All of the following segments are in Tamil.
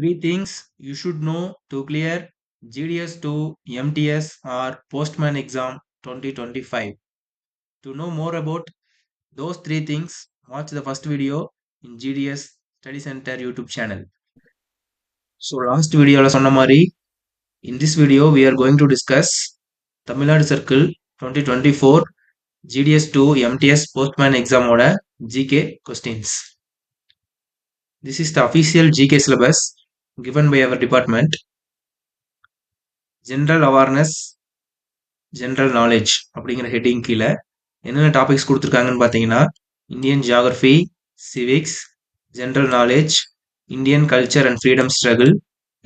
Three things you should know to clear GDS 2 MTS or Postman exam 2025. To know more about those three things, watch the first video in GDS Study Center YouTube channel. So last video சொன்ன மாதிரி in this video we are going to discuss Tamil Nadu Circle 2024 GDS 2 MTS Postman exam ஓட GK questions. This is the official GK syllabus given by our department. General awareness general knowledge அப்படிங்கிற ஹெட்டிங் கீழே என்னென்ன டாபிக்ஸ் கொடுத்துருக்காங்கன்னு பார்த்தீங்கன்னா Indian geography, civics, general knowledge, Indian culture and freedom struggle,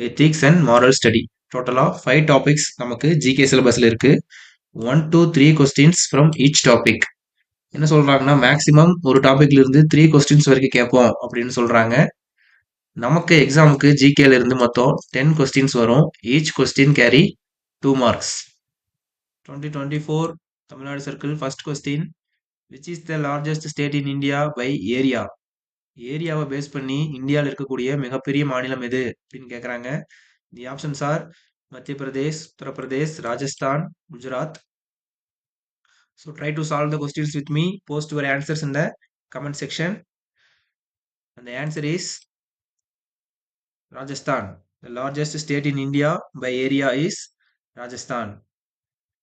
ethics and moral study. டோட்டலாக 5 டாபிக்ஸ் நமக்கு ஜிகே சிலபஸில் இருக்குது. 1 to 3 questions from each topic. என்ன சொல்கிறாங்கன்னா மேக்ஸிமம் ஒரு டாபிக்ல இருந்து 3 கொஸ்டின்ஸ் வரைக்கும் கேட்போம் அப்படின்னு சொல்கிறாங்க. நமக்கு எக்ஸாமுக்கு ஜிகேல இருந்து மொத்தம் 10 கொஸ்டின்ஸ் வரும். Each question carry 2 marks. 2024 Tamil Nadu Circle first question. Which is the largest state in India by area? ஏரியாவை பேஸ் பண்ணி இந்தியாவில் இருக்கக்கூடிய மிகப்பெரிய மாநிலம் எது அப்படின்னு கேட்குறாங்க. தி ஆப்ஷன்ஸ் ஆர் மத்திய Pradesh, Uttar Pradesh, Rajasthan, Gujarat. So try to solve the questions with me. Post your answers in the comment section. And the answer is Rajasthan. The largest state in India by area is Rajasthan.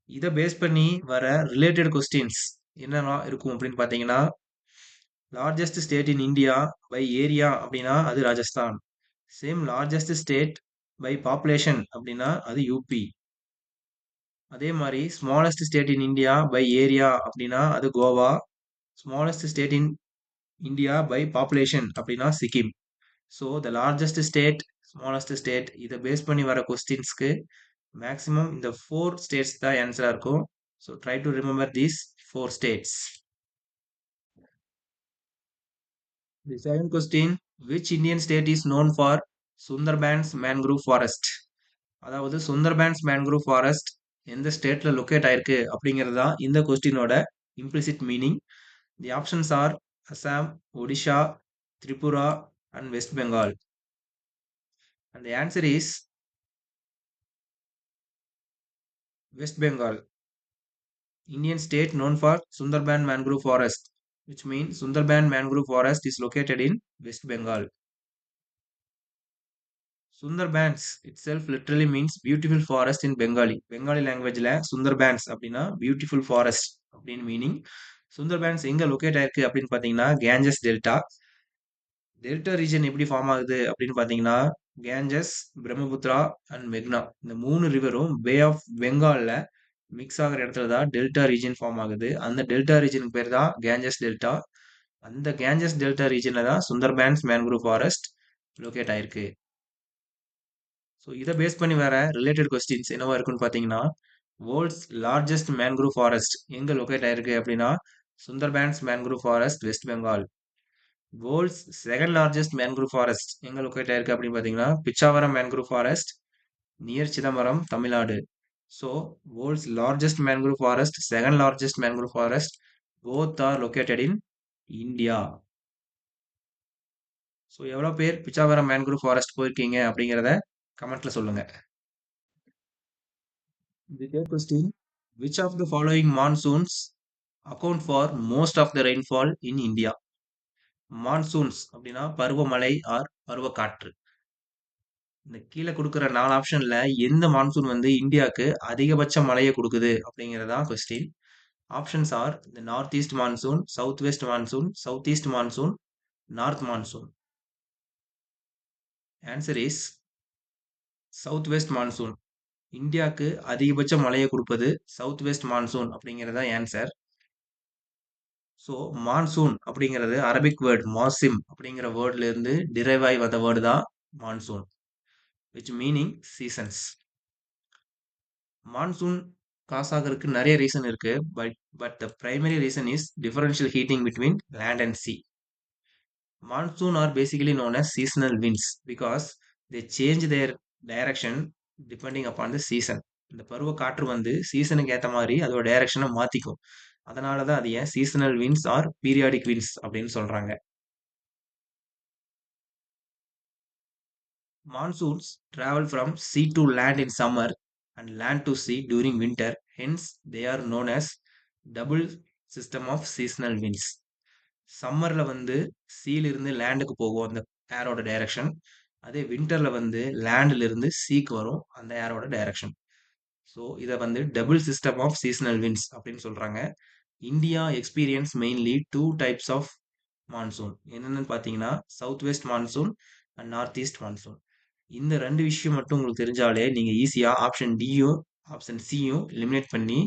இதை பேஸ் பண்ணி வர ரிலேட்டட் கொஸ்டின்ஸ் என்னென்ன இருக்கும் அப்படின்னு பார்த்தீங்கன்னா largest state in India by area அப்படின்னா அது Rajasthan. Same largest state by population அப்படின்னா அது யூபி. அதே மாதிரி smallest state in India by area அப்படின்னா அது Goa. Smallest state in India by population அப்படின்னா Sikkim. So the largest state, smallest state இதை பேஸ் பண்ணி வர கொஸ்டின்ஸ்க்கு மேக்ஸிமம் இந்த 4 ஸ்டேட்ஸ் தான் ஆன்சராக இருக்கும். So try to remember these 4 states. The second question, which Indian state is known for Sundarbans mangrove forest? அதாவது சுந்தர்பான்ஸ் மேன்க்ரூவ் ஃபாரஸ்ட் எந்த ஸ்டேட்ல லொக்கேட் ஆயிருக்கு அப்படிங்கிறது தான் இந்த கொஸ்டினோட implicit meaning. The options are Assam, Odisha, Tripura and West Bengal. And the answer is West Bengal. Indian state known for Sundarban mangrove forest, which means Sundarban mangrove forest is located in West Bengal. Sundarbans itself literally means beautiful forest in Bengali. Bengali languageல Sundarbans அப்படின்னா beautiful forest அப்படின்னு மீனிங். Sundarbans எங்க லொக்கேட் ஆயிருக்கு அப்படின்னு பார்த்தீங்கன்னா கேஞ்சஸ் டெல்டா. டெல்டா ரீஜன் எப்படி ஃபார்ம் ஆகுது அப்படின்னு பார்த்தீங்கன்னா கேஞ்சஸ், பிரம்மபுத்திரா அண்ட் மெக்னா இந்த 3 ரிவரும் பே ஆஃப் பெங்கால்ல மிக்ஸ் ஆகிற இடத்துல தான் டெல்டா ரீஜன் ஃபார்ம் ஆகுது. அந்த டெல்டா ரீஜனுக்கு பேர் தான் கேஞ்சஸ் டெல்டா. அந்த கேஞ்சஸ் டெல்டா ரீஜன்ல தான் சுந்தர்பான்ஸ் மேன்க்ரூவ் ஃபாரஸ்ட் லொக்கேட் ஆயிருக்கு. ஸோ இதை பேஸ் பண்ணி வர ரிலேட்டட் கொஸ்டின்ஸ் என்னவா இருக்குன்னு பார்த்தீங்கன்னா வேர்ல்ட்ஸ் லார்ஜஸ்ட் மேன்க்ரூவ் ஃபாரஸ்ட் எங்கே லொக்கேட் ஆயிருக்கு அப்படின்னா Sundarbans mangrove forest West Bengal. World's second largest mangrove forest எங்கே லொக்கேட் ஆயிருக்கு அப்படின்னு பார்த்தீங்கன்னா Pichavaram mangrove forest near Chidambaram, Tamil Nadu. So world's largest mangrove forest, second largest mangrove forest both are located in India. So எவ்வளோ பேர் பிச்சாவரம் மேன்க்ரூவ் ஃபாரஸ்ட் போயிருக்கீங்க அப்படிங்கிறத கமெண்ட்ல சொல்லுங்க. The third question, which of the following monsoons account for most of the rainfall in India? Monsoons அப்படின்னா பருவமழை ஆர் பருவக்காற்று. இந்த கீழே கொடுக்குற 4 ஆப்ஷன்ல எந்த மான்சூன் வந்து இந்தியாவுக்கு அதிகபட்ச மழையை கொடுக்குது அப்படிங்கிறதா question. Options are the north east monsoon, south west monsoon, south east monsoon, north monsoon. Answer is south west monsoon. இந்தியாவுக்கு அதிகபட்ச மழையை கொடுப்பது சவுத் வெஸ்ட் மான்சூன் அப்படிங்கிறதா ஆன்சர். ஸோ மான்சூன் அப்படிங்கிறது அரபிக் வேர்ட் மாசிம் அப்படிங்கிற வேர்ட்ல இருந்து டிரைவ் ஆகி வந்த வேர்டு தான் monsoon, which meaning seasons. Monsoon cause ஆகிறதுக்கு நிறைய ரீசன் இருக்கு. But the primary reason is differential heating between land and sea. Monsoon R basically known as seasonal winds because they change their direction depending upon the season. இந்த பருவ காற்று வந்து சீசனுக்கு ஏற்ற மாதிரி அதோட டைரக்ஷனை மாத்திக்கும். அதனால தான் அது ஏன் seasonal winds R periodic winds அப்படின்னு சொல்றாங்க. Monsoons travel from sea to land in summer and land to sea during winter. Hence, they are known as double system of seasonal winds. சம்மர்ல வந்து சீல இருந்து லேண்டுக்கு போகும் அந்த ஏரோட டைரக்ஷன். அதே வின்டர்ல வந்து லேண்ட்ல இருந்து சீக்கு வரும் அந்த ஏரோட டைரக்ஷன். ஸோ இத வந்து double system of seasonal winds அப்படின்னு சொல்றாங்க. India experience mainly two types of monsoon. என்னென்னு பார்த்தீங்கன்னா, south west monsoon and north east monsoon. இந்த 2 விஷயம் மட்டும் உங்களுக்கு தெரிஞ்சாலே, நீங்க ஈஸியா ஆப்ஷன் டியும், ஆப்ஷன் சியும் எலிமினேட் பண்ணி,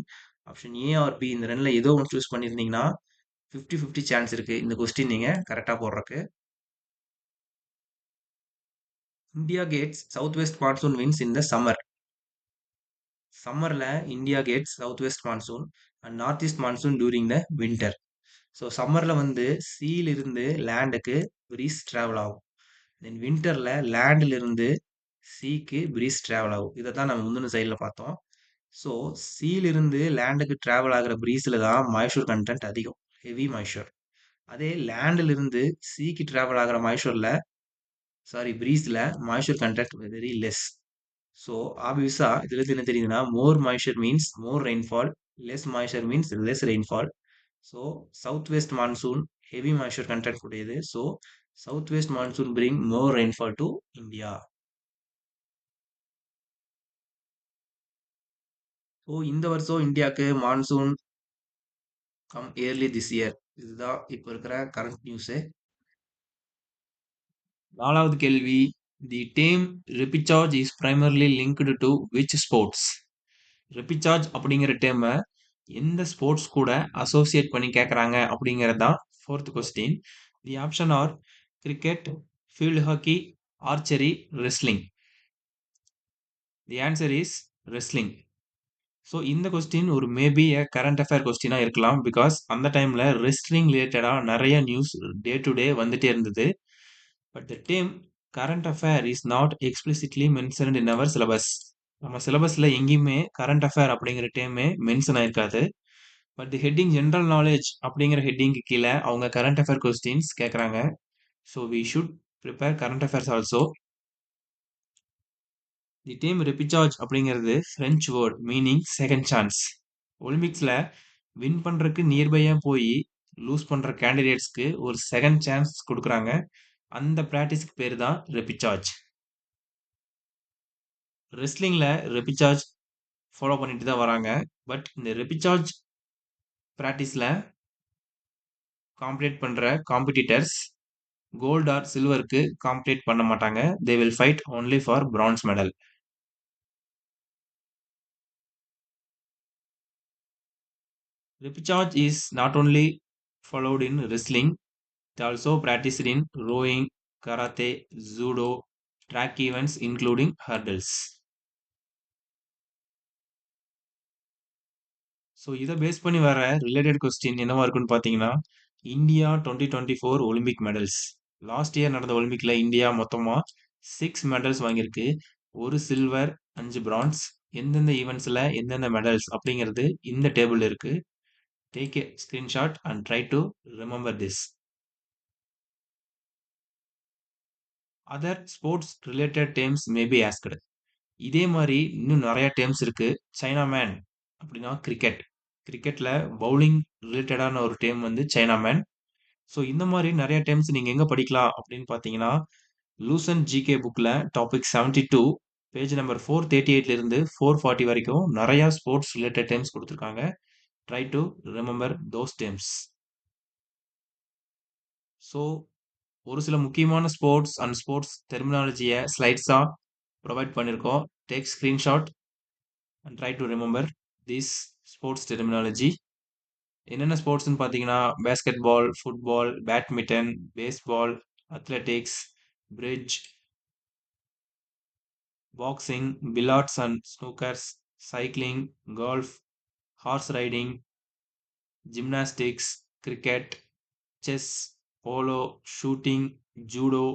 ஆப்ஷன் ஏ ஆர் பி இந்த 2ல ஏதோ ஒண்ணு சூஸ் பண்ணியிருந்தீங்கன்னா, 50, 50 சான்ஸ் இருக்கு. இந்த கொஸ்டின் நீங்க கரெக்ட்டா போடுறக்கு. India gets south west monsoon winds in the summer. சம்மர்ல India gets south west monsoon and north east monsoon during the winter. So சம்மர்ல வந்து சீல இருந்து லேண்டுக்கு பிரீஸ் டிராவல் ஆகும். தென் வின்டர்ல லேண்ட்ல இருந்து சீக்கு பிரீஸ் டிராவல் ஆகும். இதை தான் நம்ம முந்தின சைடில் பார்த்தோம். ஸோ சீல இருந்து லேண்டுக்கு டிராவல் ஆகிற பிரீஸ்ல தான் மாய்ஸ்சர் கண்டென்ட் அதிகம், ஹெவி மாய்ஸ்சர். அதே லேண்ட்ல இருந்து சீக்கு டிராவல் ஆகிற மாய்ஸ்சர்ல பிரீஸ்ல moisture content very less. So ஆப்வியஸா இதுல இருந்து என்ன தெரியுதுன்னா, more moisture means more rainfall, less moisture means less rainfall. So south west monsoon heavy moisture content உடையது. So south west monsoon bring more rainfall to India. So இந்த வருஷம் இந்தியாவுக்கு monsoon come early this year. இதுதான் இப்போ இருக்கிற கரண்ட் நியூஸு. 4வது கேள்வி, தி term repechage is primarily linked to which sports? Repechage அப்படிங்கிற டேர்மை எந்த ஸ்போர்ட்ஸ் கூட அசோசியேட் பண்ணி கேட்குறாங்க அப்படிங்கிறது தான் 4th question. The option are cricket, field hockey, archery, wrestling. The answer is wrestling. So இந்த கொஸ்டின் ஒரு மேபி கரண்ட் அஃபேர் கொஸ்டினாக இருக்கலாம். பிகாஸ் அந்த டைமில் ரெஸ்லிங் ரிலேட்டடாக நிறைய நியூஸ் டே டு டே வந்துட்டே இருந்தது. But the term current affair is not explicitly mentioned in our syllabus. நம்ம சிலபஸில் எங்கேயுமே கரண்ட் அஃபேர் அப்படிங்கிற டேமே மென்ஷன் ஆயிருக்காது. But the heading general knowledge அப்படிங்கிற ஹெட்டிங்க்கு கீழே அவங்க கரண்ட் அஃபேர் கொஸ்டின்ஸ் கேட்குறாங்க. So we should prepare current affairs also. The term repechage அப்படிங்கிறது French word meaning second chance. ஒலிம்பிக்ஸில் வின் பண்ணுறதுக்கு நியர்பையாக போய் லூஸ் பண்ணுற கேண்டிடேட்ஸ்க்கு ஒரு செகண்ட் சான்ஸ் கொடுக்குறாங்க. அந்த ப்ராக்டிஸ்க்கு பேர் தான் ரெபிச்சார்ஜ். ரெஸ்லிங்கில் ரெபிச்சார்ஜ் ஃபாலோ பண்ணிட்டு தான் வராங்க. பட் இந்த ரெபிச்சார்ஜ் ப்ராக்டிஸில் காம்படேட் பண்ணுற காம்படிட்டர்ஸ் கோல்டு ஆர் சில்வருக்கு காம்படேட் பண்ண மாட்டாங்க. They will fight only for bronze medal. Repechage is not only followed in wrestling, it also practiced in rowing, karate, judo, track events including hurdles. So இதை பேஸ் பண்ணி வர ரிலேட்டட் கொஸ்டின் என்னவா இருக்குன்னு பார்த்தீங்கன்னா, India 2024 Olympic medals. Last year நடந்த ஒலிம்பிக்ல இந்தியா மொத்தமாக 6 மெடல்ஸ் வாங்கியிருக்கு. ஒரு சில்வர், 5 பிரான்ஸ். எந்தெந்த ஈவெண்ட்ஸில் எந்தெந்த மெடல்ஸ் அப்படிங்கிறது இந்த டேபிள் இருக்கு. Take a screenshot and try to remember this. Other sports related terms may be asked. இதே மாதிரி இன்னும் நிறைய டேர்ம்ஸ் இருக்கு. சைனா மேன் அப்படின்னா கிரிக்கெட். கிரிக்கெட்ல பவுலிங் ரிலேட்டடான ஒரு டேர்ம் வந்து சைனா மேன். ஸோ இந்த மாதிரி நிறைய டேர்ம்ஸ் நீங்க எங்க படிக்கலாம் அப்படின்னு பார்த்தீங்கன்னா, லூசன் ஜிகே புக்ல டாபிக் 72 பேஜ் நம்பர் 438ல இருந்து 440 வரைக்கும் நிறைய ஸ்போர்ட்ஸ் ரிலேட்டட் டேர்ம்ஸ் கொடுத்துருக்காங்க. Try to remember those terms. So ஒரு சில முக்கியமான ஸ்போர்ட்ஸ் அண்ட் ஸ்போர்ட்ஸ் டெர்மினாலஜியை ஸ்லைட்ஸாக ப்ரொவைட் பண்ணியிருக்கோம். Take screenshot and try to remember this sports terminology. என்னென்ன ஸ்போர்ட்ஸ்னு பார்த்தீங்கன்னா, basketball, football, badminton, baseball, athletics, bridge, boxing, billiards and snookers, cycling, golf, horse riding, gymnastics, cricket, chess, polo, shooting, judo,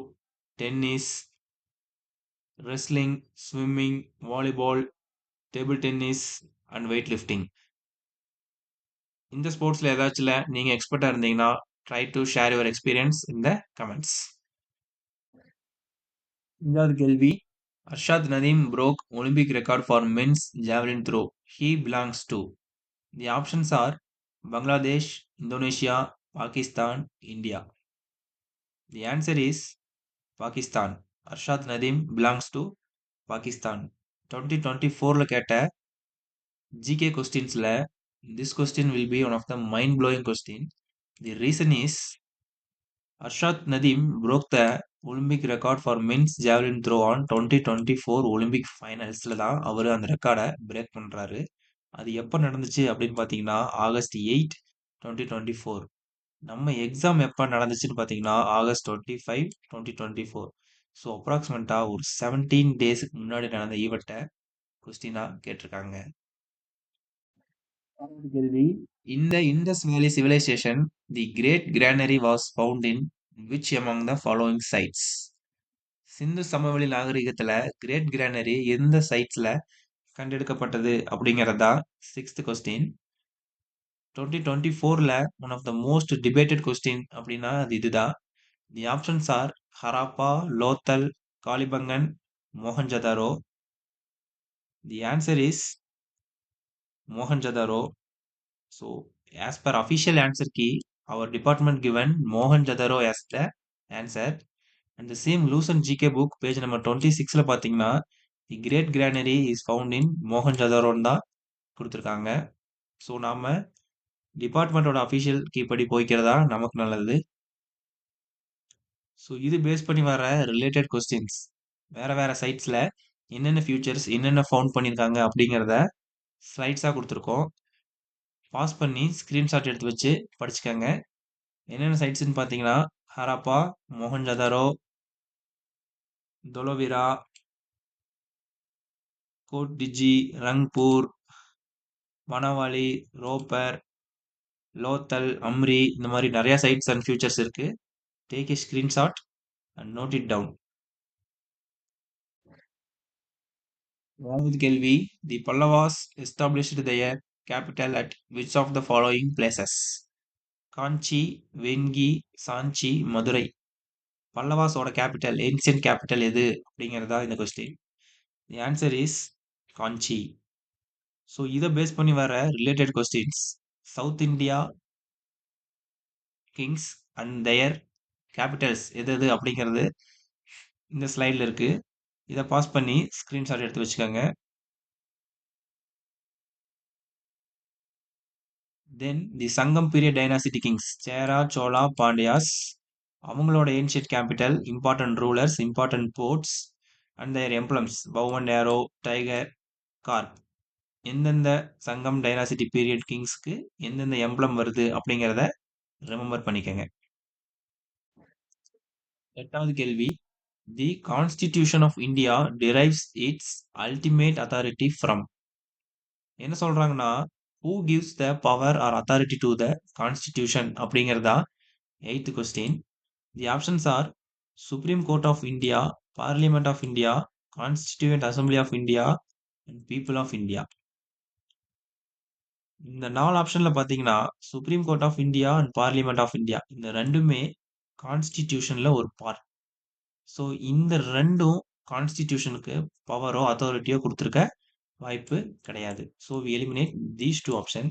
tennis, wrestling, swimming, volleyball, table tennis and weight lifting. இந்த ஸ்போர்ட்ஸில் ஏதாச்சும் நீங்கள் எக்ஸ்பர்ட்டாக இருந்தீங்கன்னா try to share your experience in the comments. 5வது கேள்வி. Arshad Nadeem broke Olympic record for men's javelin throw. He belongs to. The options are Bangladesh, Indonesia, Pakistan, India. The answer is Pakistan. Arshad Nadeem belongs to Pakistan. 2024ல கேட்ட GK questions this question will be one of the mind-blowing question. The reason is Arshad Nadeem broke the Olympic record for men's javelin throw on 2024 Olympic finalsல தான் அவரு அந்த ரெக்கார்டை பிரேக் பண்றாரு. அது எப்ப நடந்துச்சு அப்படின்னு பார்த்தீங்கன்னா ஆகஸ்ட் 8 2024. நம்ம எக்ஸாம் எப்ப நடந்துச்சுன்னு பார்த்தீங்கன்னா ஆகஸ்ட் 25 2024. ஸோ அப்ராக்சிமேட்டா ஒரு 17 டேஸ்க்கு முன்னாடி நடந்த ஈவெண்ட்டை கொஸ்டினா கேட்டிருக்காங்க. கேள்வி. In the Indus Valley Civilization, the Great Granary was found in which among the following sites? சிந்து சமவெளி நாகரிகத்துல கிரேட் கிரானரி எந்த சைட்ஸ்ல கண்டெடுக்கப்பட்டது அப்படிங்கறதா சிக்ஸ்த் கொஸ்டின். 2024ல one of the most debated question அப்படின்னா அது இதுதான். The options are Harappa, Lothal, Kalibangan, Mohenjodaro. The answer is Mohenjodaro. So, as per official answer key, our department given Mohenjo-daro as the answer. And the same Lucent GK book, page number 26ல பார்த்தீங்கன்னா, the Great Granary is found in Mohenjo-daro தான் கொடுத்துருக்காங்க. ஸோ நாம டிபார்ட்மெண்ட்டோட அஃபிஷியல் கீ படி போய்க்கிறதா நமக்கு நல்லது. ஸோ இது பேஸ் பண்ணி வர ரிலேட்டட் கொஸ்டின்ஸ் வேற வேற சைட்ஸ்ல என்னென்ன ஃபியூச்சர்ஸ் என்னென்ன ஃபவுண்ட் பண்ணியிருக்காங்க அப்படிங்கிறத ஸ்லைட்ஸாக கொடுத்துருக்கோம். பாஸ் பண்ணி ஸ்கிரீன்ஷாட் எடுத்து வச்சு படிச்சுக்கோங்க. என்னென்ன சைட்ஸ்ன்னு பார்த்தீங்கன்னா ஹராப்பா, மொஹஞ்சதாரோ, தொலோவிரா, கோட் டிஜி, ரங்பூர், மணவாலி, ரோப்பர், லோத்தல், அம்ரி இந்த மாதிரி நிறைய சைட்ஸ் அண்ட் ஃபியூச்சர்ஸ் இருக்கு. Take a screenshot and note it down. கேள்வி. The Pallavas established their capital at which of the following places? Kanchi, Vengi, Sanchi, Madurai. பல்லவாஸோட கேபிட்டல் ஏன்சியன்ட் கேபிட்டல் எது அப்படிங்கிறதா இந்த question. The answer is Kanchi. So இதை பேஸ் பண்ணி வர related questions south India kings and their capitals எது எது அப்படிங்கிறது இந்த ஸ்லைடில் இருக்கு. இதை பாஸ் பண்ணி ஸ்கிரீன்ஷாட் எடுத்து வச்சுக்கோங்க. தென் தி சங்கம் பீரியட் டைனாசிட்டி கிங்ஸ் சேரா, சோலா, பாண்டியாஸ் அவங்களோட ancient capital, important rulers, important ports and their emblems bowman arrow, tiger, carp எந்தெந்த சங்கம் டைனாசிட்டி பீரியட் கிங்ஸ்க்கு எந்தெந்த எம்ப்ளம் வருது அப்படிங்கிறத ரிமெம்பர் பண்ணிக்கங்க. 8வது கேள்வி. The constitution of India derives its ultimate authority from. என்ன சொல்றாங்கன்னா who gives the power or authority to the constitution அப்படிங்கிறதா 8th question. The options are supreme court of India, parliament of India, constituent assembly of India and people of India. இந்த 4 ஆப்ஷன்ல பார்த்தீங்கன்னா supreme court of India and parliament of India இந்த ரெண்டுமே கான்ஸ்டிடியூஷன்ல ஒரு பார்ட். ஸோ இந்த ரெண்டும் கான்ஸ்டிடியூஷனுக்கு பவரோ அத்தாரிட்டியோ கொடுத்துருக்க வாய்ப்பு கிடையாது. So we eliminate these two option.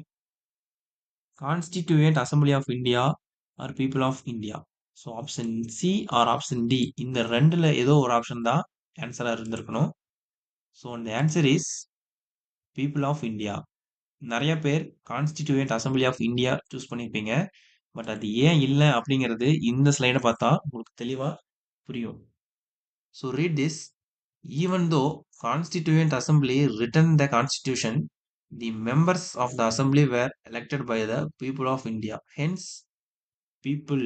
Constituent assembly of India or people of India. So option C or option D இந்த ரெண்டுல ஏதோ ஒரு ஆப்ஷன் தான் ஆன்சரா இருந்திருக்கணும். ஸோ அந்த answer is people of India. நிறைய பேர் constituent assembly of India choose பண்ணியிருப்பீங்க. பட் அது ஏன் இல்லை அப்படிங்கிறது இந்த ஸ்லைடை பார்த்தா உங்களுக்கு தெளிவா புரியும். So read this. Even though Constituent Assembly written the Constitution, the members of the Assembly were elected by the people of India. Hence, people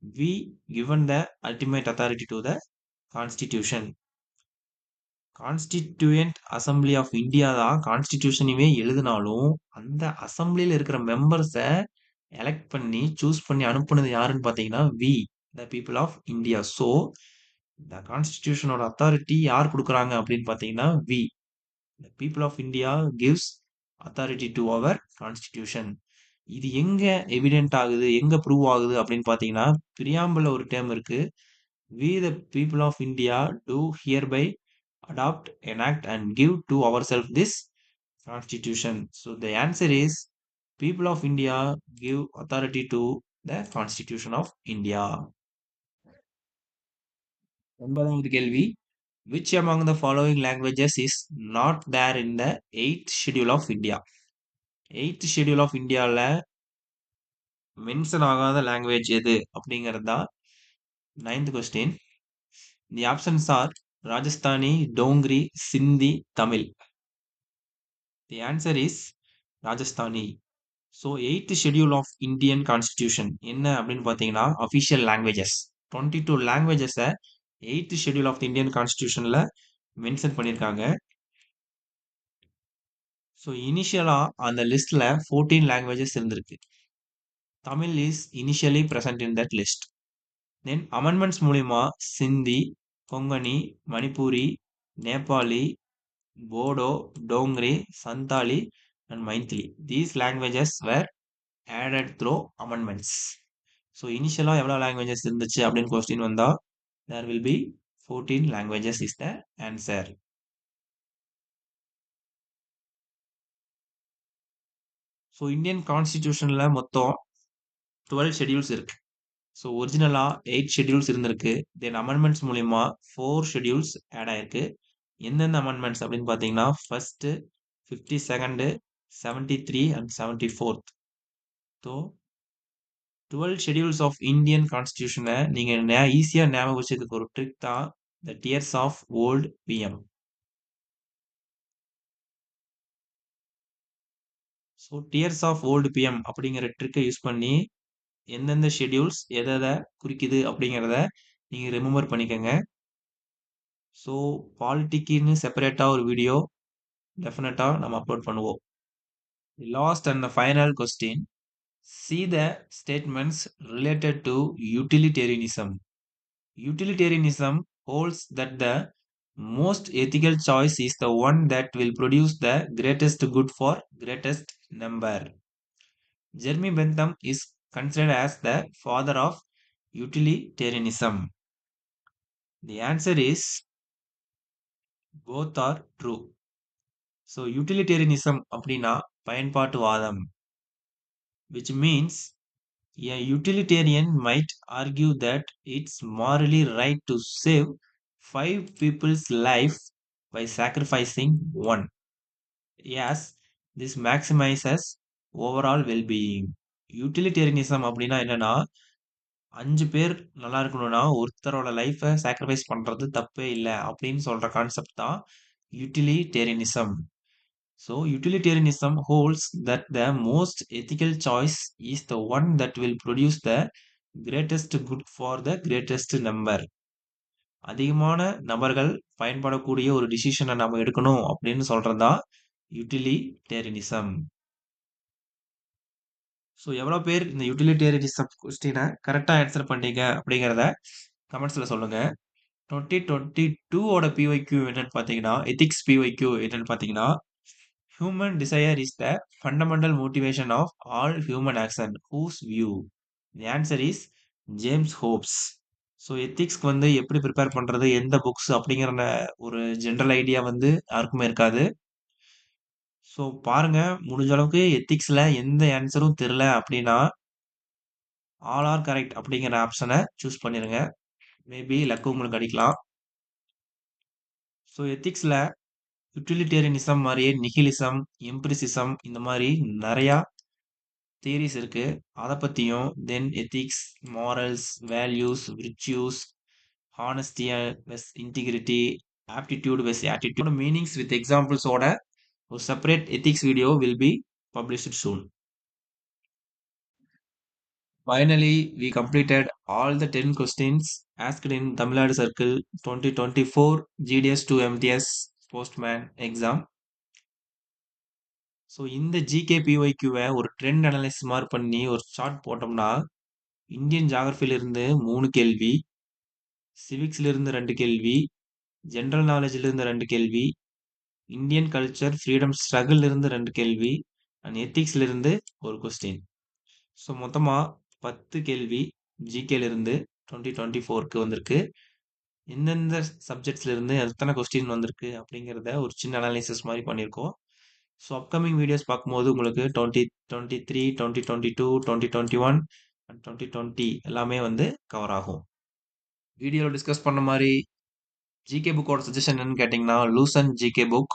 we given the ultimate authority to the Constitution. Constituent assembly of India தான் கான்ஸ்டிடியூஷனையுமே எழுதினாலும் அந்த அசம்பிளியில் இருக்கிற மெம்பர்ஸை எலெக்ட் பண்ணி சூஸ் பண்ணி அனுப்புனது யாருன்னு பார்த்தீங்கன்னா we the people of India. So இந்த கான்ஸ்டிடியூஷனோட அத்தாரிட்டி யார் கொடுக்குறாங்க அப்படின்னு பார்த்தீங்கன்னா we the people of India gives authority to our constitution. இது எங்க எவிடென்ட் ஆகுது எங்க ப்ரூவ் ஆகுது அப்படின்னு பார்த்தீங்கன்னா பிரியாம்பிள் ஒரு டேர்ம் இருக்கு. We the people of India do hereby adopt, enact and give to ourselves this constitution. So the answer is people of India give authority to the constitution of India. ஒன்பதாவது கேள்வி, which among the following languages is not there in the 8th schedule of India? 8th schedule of Indiaல மென்ஷன் ஆகாத லாங்குவேஜ் எது அப்படிங்கிறது தான் 9th question. The options are Rajasthani, Dongri, Sindhi, Tamil. The answer is Rajasthani. So 8th schedule of Indian constitution என்ன அப்படின்னு பார்த்தீங்கன்னா அஃபிஷியல் லாங்குவேஜஸ் 22 லாங்குவேஜஸை 8th ஷெட்யூல் ஆஃப் இந்தியன் கான்ஸ்டிடியூஷனில் மென்ஷன் பண்ணியிருக்காங்க. ஸோ இனிஷியலாக அந்த லிஸ்ட்டில் 14 லாங்குவேஜஸ் இருந்திருக்கு. Tamil is initially present in that list. Then amendments மூலிமா Sindhi, Konkani, Manipuri, Nepali, Bodo, Dogri, Santali and Maithili these languages were added through amendments. So இனிஷியலாக எவ்வளோ லாங்குவேஜஸ் இருந்துச்சு அப்படின்னு கொஸ்டின் வந்தால் there will be 14 languages is the answer. So Indian கான்ஸ்டிடியூஷனில் மொத்தம் 12 ஷெட்யூல்ஸ் இருக்கு. ஸோ ஒரிஜினலாக 8 ஷெட்யூல்ஸ் இருந்திருக்கு. தென் அமெண்ட்மெண்ட்ஸ் மூலிமா 4 ஷெட்யூல்ஸ் ஆட் ஆயிருக்கு. எந்தெந்த அமெண்ட்மெண்ட்ஸ் அப்படின்னு பார்த்தீங்கன்னா first 52nd 73 and 74th. So 12 schedules of Indian கான்ஸ்டிடியூஷனை நீங்கள் ஈஸியாக ஞாபகம் வச்சதுக்கு ஒரு ட்ரிக் தான் the tears of old PM. So tears of old PM அப்படிங்கிற ட்ரிக்கை யூஸ் பண்ணி எந்தெந்த ஷெட்யூல்ஸ் எதை குறிக்குது அப்படிங்கிறத நீங்கள் ரிமெம்பர் பண்ணிக்கோங்க. ஸோ பாலிட்டிக்குன்னு செப்பரேட்டாக ஒரு வீடியோ டெஃபினட்டாக நம்ம அப்லோட் பண்ணுவோம். Last and the final question, see the statements related to utilitarianism. Utilitarianism holds that the most ethical choice is the one that will produce the greatest good for greatest number. Jeremy Bentham is considered as the father of utilitarianism. The answer is both are true. So utilitarianism அப்படின்னா பயன்பாட்டுவாதம், which means a utilitarian might argue that it's morally right to save 5 people's life by sacrificing one. Yes, this maximizes overall well-being. Utilitarianism அப்படின்னா என்னன்னா 5 பேர் நல்லா இருக்கணும்னா ஒருத்தரோட லைஃபை சாக்ரிஃபைஸ் பண்றது தப்பே இல்லை அப்படின்னு சொல்ற கான்செப்ட் தான் utilitarianism. So utilitarianism holds that the most ethical choice is the one that will produce the greatest good for the greatest number. அதிகமான நபர்கள் பயன்படக்கூடிய ஒரு டிசிஷனை நம்ம எடுக்கணும் அப்படின்னு சொல்றதா யூட்டிலிட்டேரியனிசம். ஸோ எவ்வளோ பேர் இந்த யூட்டிலிட்டேரியனிசம் கொஸ்டினை கரெக்டாக ஆன்சர் பண்ணீங்க அப்படிங்கிறத கமெண்ட்ஸில் சொல்லுங்க. 2022ஓட பிஒய்க்யூ என்னன்னு பார்த்தீங்கன்னா எத்திக்ஸ் பிஒய்க்யூ என்னன்னு பார்த்தீங்கன்னா human desire is the fundamental motivation of all human action. Whose view? The answer is James Hobbes. So எத்திக்ஸ்க்கு வந்து எப்படி ப்ரிப்பேர் பண்ணுறது, எந்த புக்ஸ் அப்படிங்கிற ஒரு ஜென்ரல் ஐடியா வந்து யாருக்குமே இருக்காது. ஸோ பாருங்க, முடிஞ்ச அளவுக்கு எத்திக்ஸில் எந்த ஆன்சரும் தெரில அப்படின்னா ஆல் ஆர் கரெக்ட் அப்படிங்கிற ஆப்ஷனை சூஸ் பண்ணிடுங்க. மேபி லக்கு உங்களுக்கு அடிக்கலாம். ஸோ எத்திக்ஸில் யூட்டிலிட்டேரியனிசம் மாதிரியே நிகிலிசம், எம்பிரிசிசம் இந்த மாதிரி நிறையா தியரிஸ் இருக்கு. அதை பற்றியும் then ethics, morals, values, virtues, honesty vs integrity, aptitude vs attitude meanings with எக்ஸாம்பிள்ஸோட ஒரு separate ethics video will be published soon. Finally, we completed all the 10 questions asked in Tamil Nadu Circle 2024 GDS 2 MTS Postman exam. So இந்த ஜிகேபிஒய்க்யூவை ஒரு ட்ரெண்ட் அனலைசிஸ் மாதிரி பண்ணி ஒரு சார்ட் போட்டோம்னா இந்தியன் ஜாகிரபிலிருந்து 3 கேள்வி, சிவிக்ஸ்லேருந்து 2 கேள்வி, ஜென்ரல் நாலேஜிலிருந்து 2 கேள்வி, இந்தியன் கல்ச்சர் ஃப்ரீடம் ஸ்ட்ரகிளிருந்து 2 கேள்வி அண்ட் எத்திக்ஸ்லேருந்து ஒரு கொஸ்டின். ஸோ மொத்தமாக 10 கேள்வி ஜிகேலிருந்து 2024க்கு வந்திருக்கு. எந்தெந்த சப்ஜெக்ட்ஸ்ல இருந்து எத்தனை கொஸ்டின் வந்திருக்கு அப்படிங்கிறத ஒரு சின்ன அனாலிசிஸ் மாதிரி பண்ணியிருக்கோம். ஸோ அப்கமிங் வீடியோஸ் பார்க்கும்போது உங்களுக்கு 2023, 2022, 2021 அண்ட் 2020 எல்லாமே வந்து கவர் ஆகும். வீடியோவில் டிஸ்கஸ் பண்ண மாதிரி ஜிகே புக்கோட சஜஷன் என்னன்னு கேட்டிங்கன்னா Lucent GK book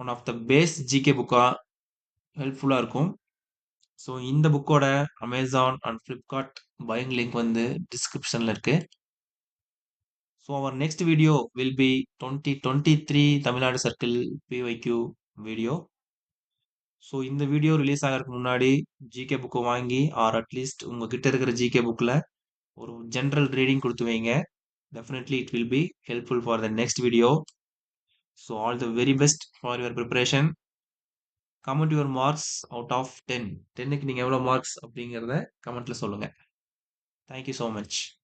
one of the best GK புக்கா ஹெல்ப்ஃபுல்லாக இருக்கும். ஸோ இந்த புக்கோட Amazon and Flipkart buying link வந்து டிஸ்கிரிப்ஷனில் இருக்கு. So our next video will be 2023 Tamil Nadu circle PYQ video. So இந்த வீடியோ ரிலீஸ் ஆகிறதுக்கு முன்னாடி ஜிகே புக்கை வாங்கி ஆர் அட்லீஸ்ட் உங்ககிட்ட இருக்கிற ஜிகே புக்கில் ஒரு ஜென்ரல் ரீடிங் கொடுத்து வைங்க. Definitely it will be helpful for the next video. So all the very best for your preparation. Comment your marks out of 10. 10க்கு நீங்க எவ்வளவு மார்க்ஸ் அப்படிங்கறத கமெண்ட்ல சொல்லுங்க. Thank you so much.